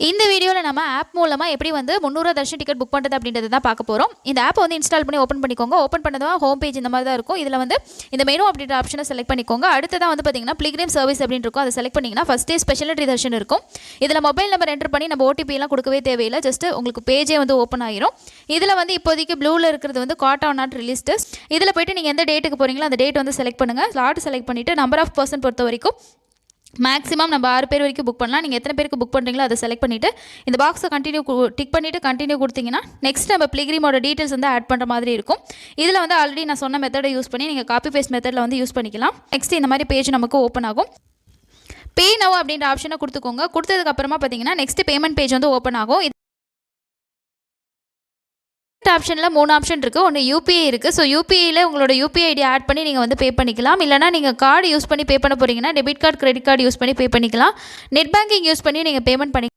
இந்த வீடியோவில் நம்ம ஆப் மூலமாக எப்படி வந்து 300 தர்ஷன் டிக்கெட் புக் பண்ணுறது அப்படின்றது தான் பார்க்க போகிறோம். இந்த ஆப்பை வந்து இன்ஸ்டால் பண்ணி ஓப்பன் பண்ணிக்கோங்க. ஓப்பன் பண்ணதும் ஹோம் பேஜ் இந்த மாதிரி தான் இருக்கும். இதில் வந்து இந்த மெனு அப்படின்ற ஆப்ஷனை செலக்ட் பண்ணிக்கோங்க. அடுத்ததான் வந்து பார்த்தீங்கன்னா பில்கிரிம் சர்வீஸ் அப்படின்னு இருக்கும். அதை செலக்ட் பண்ணிங்கன்னா ஃபஸ்ட்டே ஸ்பெஷல் என்ட்ரி தர்ஷன் இருக்கும். இதில் மொபைல் நம்பர் என்டர் பண்ணி நம்ம ஓடிபிலாம் கொடுக்கவே தேவையில்லை. ஜஸ்ட் உங்களுக்கு பேஜே வந்து ஓப்பன் ஆகிரும். இதில் வந்து இப்போதைக்கு ப்ளூவில் இருக்கிறது வந்து காட் ஆர் நாட் ரிலீஸ்டு. இதில் போய்ட்டு நீங்கள் எந்த டேட்டுக்கு போகிறீங்களோ அந்த டேட் வந்து செலக்ட் பண்ணுங்கள். ஸ்லாட் செலக்ட் பண்ணிவிட்டு நம்பர் ஆஃப் பர்சன் பொறுத்த வரைக்கும் மேக்ஸிமம் நம்ம 6 பேர் வரைக்கும் புக் பண்ணலாம். நீங்கள் எத்தனை பேருக்கு புக் பண்ணுறீங்களோ அதை செலக்ட் பண்ணிவிட்டு இந்த பாக்ஸை டிக் பண்ணிவிட்டு கண்டினியூ கொடுத்தீங்கன்னா நெக்ஸ்ட் நம்ம பில்கிரிமோட டீட்டெயில்ஸ் வந்து ஆட் பண்ணுற மாதிரி இருக்கும். இதில் வந்து ஆல்ரெடி நான் சொன்ன மெத்தடை யூஸ் பண்ணி நீங்கள் காப்பி பேஸ்ட் மெத்தடில் வந்து யூஸ் பண்ணிக்கலாம். நெக்ஸ்ட் இந்த மாதிரி பேஜ் நமக்கு ஓப்பன் ஆகும். பே நவ் அப்படின்ற ஆப்ஷனை கொடுத்துக்கோங்க. கொடுத்ததுக்கப்புறமா பார்த்தீங்கன்னா நெக்ஸ்ட் பேமெண்ட் பேஜ் வந்து ஓப்பன் ஆகும். ஆப்ஷனில் 3 ஆப்ஷன் இருக்குது. ஒன்று யூபிஐ இருக்குது. ஸோ யூபிஐயில் உங்களோட யூபிஐ ஐடி ஆட் பண்ணி நீங்கள் வந்து பே பண்ணிக்கலாம். இல்லைனா நீங்கள் கார்டு யூஸ் பண்ணி பே பண்ண போகிறீங்கன்னா debit card credit card use பண்ணி பே பண்ணிக்கலாம். நெட் பேங்கிங் யூஸ் பண்ணி நீங்கள் பேமெண்ட் பண்ணி